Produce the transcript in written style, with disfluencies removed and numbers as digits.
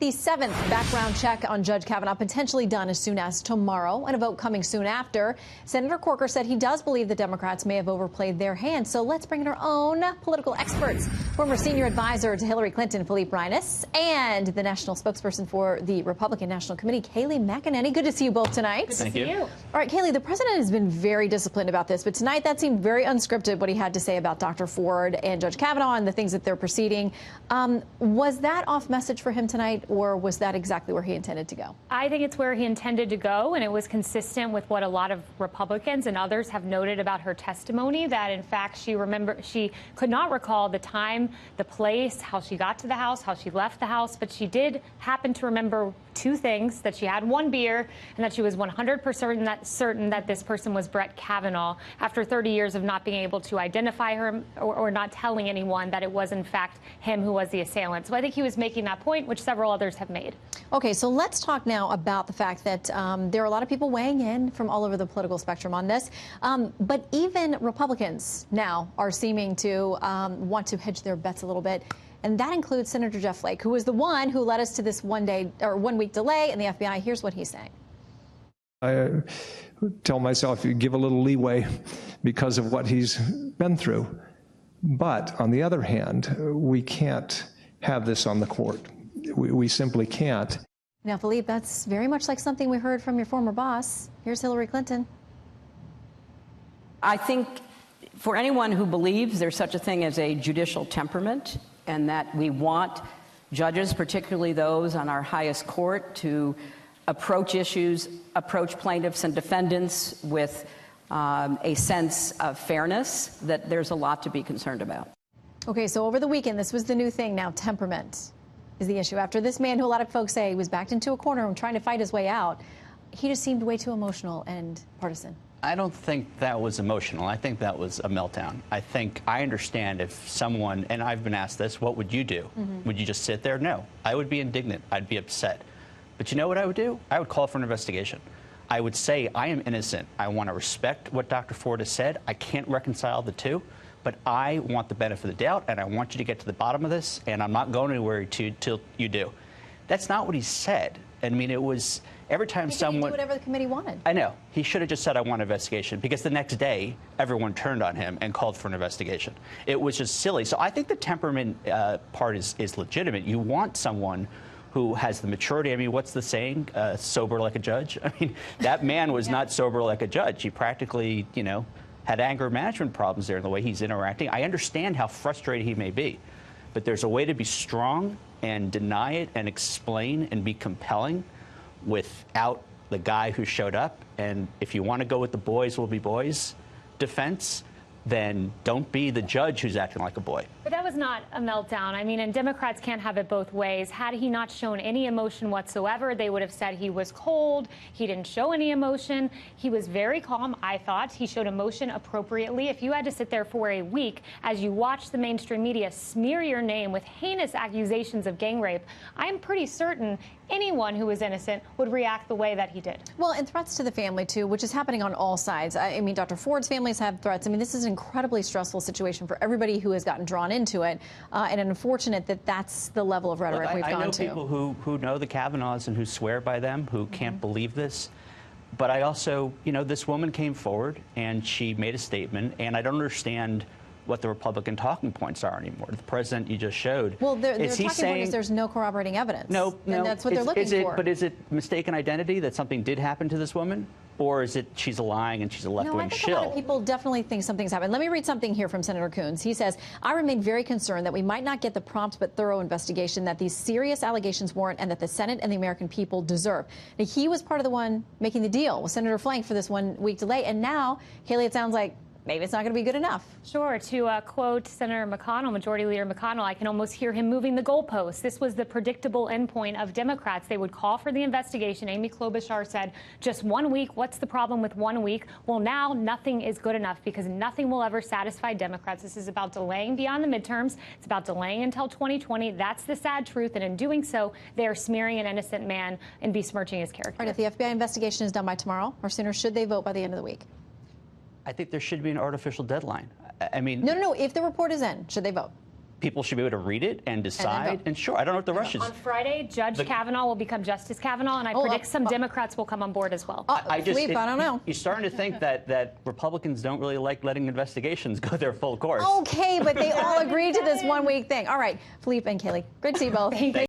the 7th background check on Judge Kavanaugh potentially done as soon as tomorrow, and a vote coming soon after. Senator Corker said he does believe the Democrats may have overplayed their hand. So let's bring in our own political experts. Former senior advisor to Hillary Clinton, Philippe Reines, and the national spokesperson for the Republican National Committee, Kayleigh McEnany. Good to see you both tonight. Good to see you. All right, Kayleigh, the president has been very disciplined about this, but tonight that seemed very unscripted, what he had to say about Dr. Ford and Judge Kavanaugh and the things that they're proceeding. Was that off message for him tonight, or was that exactly where he intended to go? I think it's where he intended to go, and it was consistent with what a lot of Republicans and others have noted about her testimony, that in fact she could not recall the time, the place, how she got to the house, how she left the house, but she did happen to remember two things: that she had one beer and that she was 100% certain that this person was Brett Kavanaugh, after 30 years of not being able to identify her or not telling anyone that it was in fact him who was the assailant. So I think he was making that point, which several others have made. Okay, so let's talk now about the fact that there are a lot of people weighing in from all over the political spectrum on this. But even Republicans now are seeming to want to hedge their bets a little bit. And that includes Senator Jeff Flake, who was the one who led us to this 1 week delay in the FBI. Here's what he's saying. I tell myself, you give a little leeway because of what he's been through. But on the other hand, we can't have this on the court. We simply can't. Now, Philippe, that's very much like something we heard from your former boss. Here's Hillary Clinton. I think for anyone who believes there's such a thing as a judicial temperament, and that we want judges, particularly those on our highest court, to approach issues, approach plaintiffs and defendants with a sense of fairness, that there's a lot to be concerned about. Okay, so over the weekend, this was the new thing now. Temperament is the issue. After this man, who a lot of folks say was backed into a corner and trying to fight his way out, he just seemed way too emotional and partisan. I don't think that was emotional. I think that was a meltdown. I understand if someone, and I've been asked this, what would you do? Would you just sit there? No. I would be indignant. I'd be upset. But you know what I would do? I would call for an investigation. I would say, I am innocent. I want to respect what Dr. Ford has said. I can't reconcile the two, but I want the benefit of the doubt, and I want you to get to the bottom of this, and I'm not going anywhere till you do. That's not what he said. I mean, it was every time someone... He do whatever the committee wanted. I know. He should have just said, I want an investigation, because the next day, everyone turned on him and called for an investigation. It was just silly. So I think the temperament part is legitimate. You want someone who has the maturity. I mean, what's the saying? Sober like a judge? I mean, that man was not sober like a judge. He practically, had anger management problems there in the way he's interacting. I understand how frustrated he may be, but there's a way to be strong and deny it and explain and be compelling without the guy who showed up. And if you want to go with the boys will be boys defense, then don't be the judge who's acting like a boy. But that was not a meltdown. I mean, and Democrats can't have it both ways. Had he not shown any emotion whatsoever, they would have said he was cold. He didn't show any emotion. He was very calm, I thought. He showed emotion appropriately. If you had to sit there for a week as you watch the mainstream media smear your name with heinous accusations of gang rape, I'm pretty certain anyone who was innocent would react the way that he did. Well, and threats to the family, too, which is happening on all sides. I mean, Dr. Ford's families have threats. I mean, this is an incredibly stressful situation for everybody who has gotten drawn into it, and unfortunate that that's the level of rhetoric we've gone to. I know people who know the Kavanaughs and who swear by them, who can't believe this. But I also, this woman came forward and she made a statement, and I don't understand what the Republican talking points are anymore. The president you just showed. Well, their talking point is there's no corroborating evidence. No. And that's what they're looking for. But is it mistaken identity that something did happen to this woman? Or is it she's lying and she's a left-wing shill? A lot of people definitely think something's happened. Let me read something here from Senator Coons. He says, I remain very concerned that we might not get the prompt but thorough investigation that these serious allegations warrant and that the Senate and the American people deserve. Now, he was part of the one making the deal with Senator Flake for this 1 week delay. And now, Kayleigh, it sounds like maybe it's not going to be good enough. Sure. To quote Senator McConnell, Majority Leader McConnell, I can almost hear him moving the goalposts. This was the predictable endpoint of Democrats. They would call for the investigation. Amy Klobuchar said, just 1 week. What's the problem with 1 week? Well, now nothing is good enough because nothing will ever satisfy Democrats. This is about delaying beyond the midterms. It's about delaying until 2020. That's the sad truth. And in doing so, they are smearing an innocent man and besmirching his character. All right, if the FBI investigation is done by tomorrow or sooner, should they vote by the end of the week? I think there should be an artificial deadline. I mean... No. If the report is in, should they vote? people should be able to read it and decide. And sure, I don't know what the rush is. On Friday, Judge Kavanaugh will become Justice Kavanaugh, and I predict some Democrats will come on board as well. Philippe, I don't know. You're starting to think that Republicans don't really like letting investigations go their full course. Okay, but they all agreed to this 1 week thing. All right, Philippe and Kayleigh, good to see you both.